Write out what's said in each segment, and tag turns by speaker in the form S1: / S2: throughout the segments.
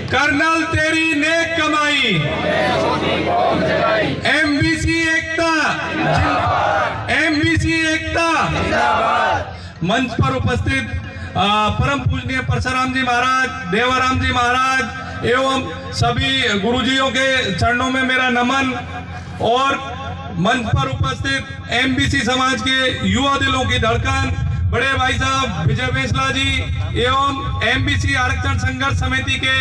S1: Colonel तेरी नेक कमाई, MBC एकता, MBC एकता। मंच पर उपस्थित परम पूजनीय परशुराम जी महाराज, देवाराम जी महाराज एवं सभी गुरुजियों के चरणों में मेरा नमन, और मंच पर उपस्थित एमबीसी समाज के युवा दिलों की धड़कन बड़े भाई साहब विजय बेसला जी एवं एमबीसी आरक्षण संघर्ष समिति के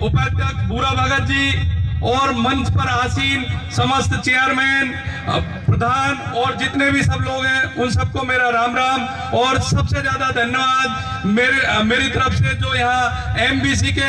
S1: उपाध्यक्ष भूरा भगत जी और मंच पर आसीन समस्त चेयरमैन, प्रधान और जितने भी सब लोग हैं उन सबको मेरा राम राम। और सबसे ज्यादा धन्यवाद मेरी तरफ से जो यहाँ एमबीसी के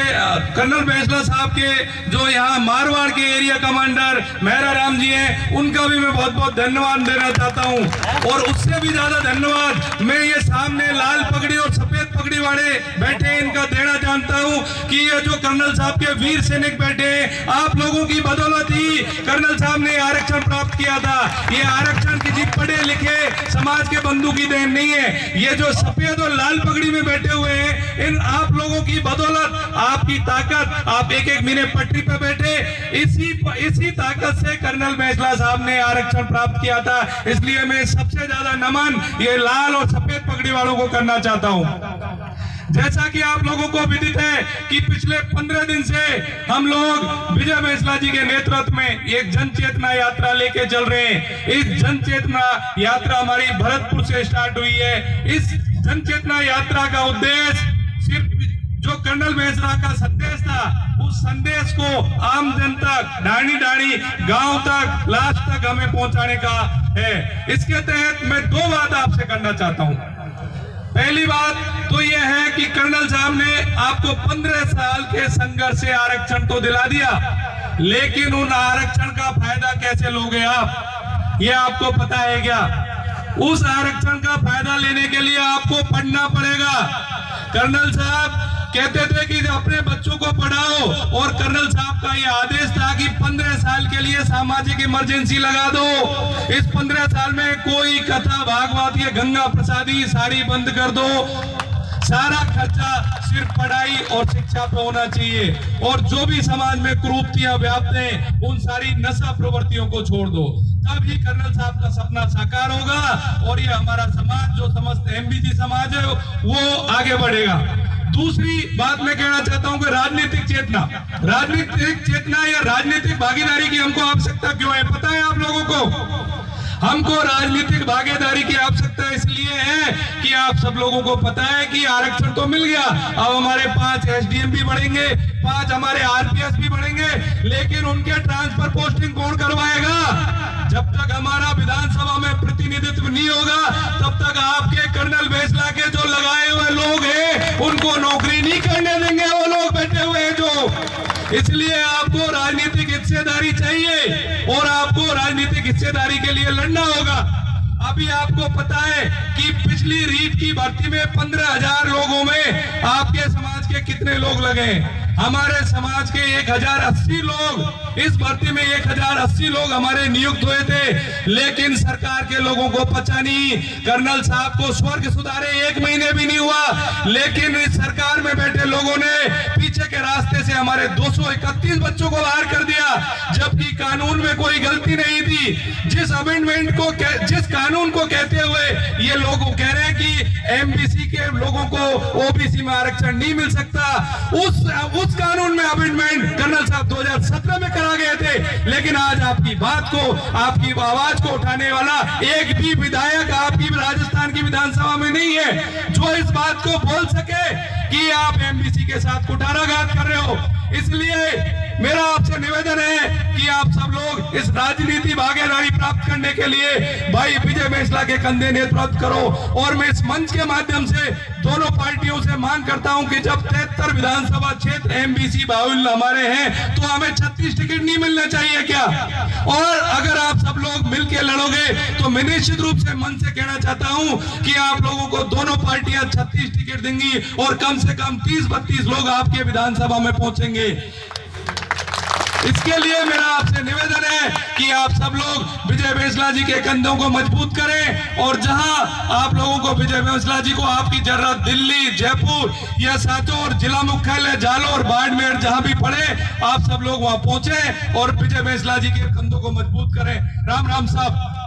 S1: कर्नल बेसला साहब के जो यहाँ मारवाड़ के एरिया कमांडर मेहरा राम जी हैं, उनका भी मैं बहुत बहुत धन्यवाद देना चाहता हूँ। और उससे भी ज्यादा धन्यवाद मैं ये सामने लाल पगड़ी और सफेद पगड़ी वाले बैठे इनका देना चाहता हूँ कि ये जो कर्नल साहब के वीर सैनिक बैठे हैं, आप लोगों की बदौलत ही कर्नल साहब ने आरक्षण प्राप्त किया था। ये आरक्षण किसी पढ़े लिखे समाज के बंधु की देन नहीं है। ये जो सफेद और लाल पगड़ी में बैठे हुए हैं, इन आप लोगों की बदौलत, आपकी ताकत, आप एक एक महीने पटरी पे बैठे, इसी ताकत से कर्नल बेसला साहब ने आरक्षण प्राप्त किया था। इसलिए मैं सबसे ज्यादा नमन ये लाल और सफेद पगड़ी वालों को करना चाहता हूं। जैसा कि आप लोगों को विदित है कि पिछले 15 दिन से हम लोग विजय बेसला जी के नेतृत्व में एक जन चेतना यात्रा लेके चल रहे हैं। इस जन चेतना यात्रा हमारी भरतपुर से स्टार्ट हुई है। इस जन चेतना यात्रा का उद्देश्य सिर्फ जो कर्नल बेसला का संदेश था, उस संदेश को आम जन तक, डाणी डाणी गांव तक, लास्ट तक हमें पहुंचाने का है। इसके तहत मैं 2 बात आपसे करना चाहता हूं। पहली बात तो यह है कि कर्नल साहब ने आपको 15 साल के संघर्ष से आरक्षण तो दिला दिया, लेकिन उन आरक्षण का फायदा कैसे लोगे आप, ये आपको पता है क्या? उस आरक्षण का फायदा लेने के लिए आपको पढ़ना पड़ेगा। कर्नल साहब कहते थे कि अपने बच्चों को पढ़ाओ, और कर्नल साहब का यह आदेश था कि 15 साल के लिए सामाजिक इमरजेंसी लगा दो। इस 15 साल में कोई कथा भागवत या गंगा प्रसादी साड़ी बंद कर दो। सारा खर्चा सिर्फ पढ़ाई और शिक्षा पे होना चाहिए, और जो भी समाज में कुरूपतियां व्याप्त हैं उन सारी नशा प्रवृत्तियों को छोड़ दो। तब ही कर्नल साहब का सपना साकार होगा और ये हमारा समाज जो समस्त एमबीसी समाज है वो आगे बढ़ेगा। दूसरी बात मैं कहना चाहता हूं कि राजनीतिक चेतना या राजनीतिक भागीदारी की हमको आवश्यकता क्यों है, पता है आप लोगों को? हमको राजनीतिक भागीदारी की आवश्यकता इसलिए है कि आप सब लोगों को पता है कि आरक्षण तो मिल गया, अब हमारे 5 एसडीएम भी बढ़ेंगे, 5 हमारे आरपीएस भी बढ़ेंगे, लेकिन उनके ट्रांसफर पोस्टिंग कौन करवाएगा? जब तक हमारा विधानसभा में प्रतिनिधित्व नहीं होगा, तब तक आपके कर्नल बेसला के जो लगाए हुए लोग हैं उनको नौकरी नहीं करने देंगे वो लोग बैठे हुए हैं जो। इसलिए आपको राजनीतिक हिस्सेदारी चाहिए और आपको राजनीतिक हिस्सेदारी के लिए लड़ना होगा। अभी आपको पता है कि पिछली रीट की भर्ती में 15,000 लोगों में आपके समाज के कितने लोग लगे? हमारे समाज के 1080 लोग, इस भर्ती में 1080 लोग हमारे नियुक्त हुए थे, लेकिन सरकार के लोगों को पता नहीं। कर्नल साहब को स्वर्ग सुधारे 1 महीने भी नहीं हुआ, लेकिन इस सरकार में बैठे लोगों ने पीछे के रास्ते से हमारे 231 बच्चों को बाहर कर दिया, जबकि कानून में कोई गलती नहीं थी। जिस अमेंडमेंट को, जिस कानून को कहते हुए ये लोग कह रहे हैं कि एमबीसी के लोगों को ओबीसी में आरक्षण नहीं मिल सकता, उस कानून में अमेंडमेंट कर्नल साहब 2017 में करा गए थे, लेकिन आज आपकी बात को, आपकी आवाज को उठाने वाला एक भी विधायक आपकी राजस्थान की विधानसभा में नहीं है जो इस बात को बोल सके कि आप एमबीसी के साथ कुठाराघात कर रहे हो। इसलिए मेरा आपसे निवेदन है कि आप सब लोग इस राजनीति भागीदारी प्राप्त करने के लिए भाई विजय बेसला के कंधे नेतृत्व करो। और मैं इस मंच के माध्यम से दोनों पार्टियों से मांग करता हूं कि जब 73 विधानसभा क्षेत्र एमबीसी बाहुल्य हमारे हैं, तो हमें 36 टिकट नहीं मिलना चाहिए क्या? और अगर आप सब लोग मिलकर लड़ोगे तो मैं निश्चित रूप से मन से कहना चाहता हूं कि आप लोगों को दोनों पार्टियां 36 टिकट देंगी और कम से कम 30-32 लोग आपके विधानसभा में पहुंचेंगे। इसके लिए मेरा आपसे निवेदन है कि आप सब लोग विजय बैंसला जी के कंधों को मजबूत करें और जहां आप लोगों को विजय बैंसला जी को आपकी जरूरत दिल्ली, जयपुर या साचौर जिला मुख्यालय जालोर, बाड़मेर जहां भी पड़े, आप सब लोग वहां पहुंचे और विजय बैंसला जी के कंधों को मजबूत करें। राम राम साहब।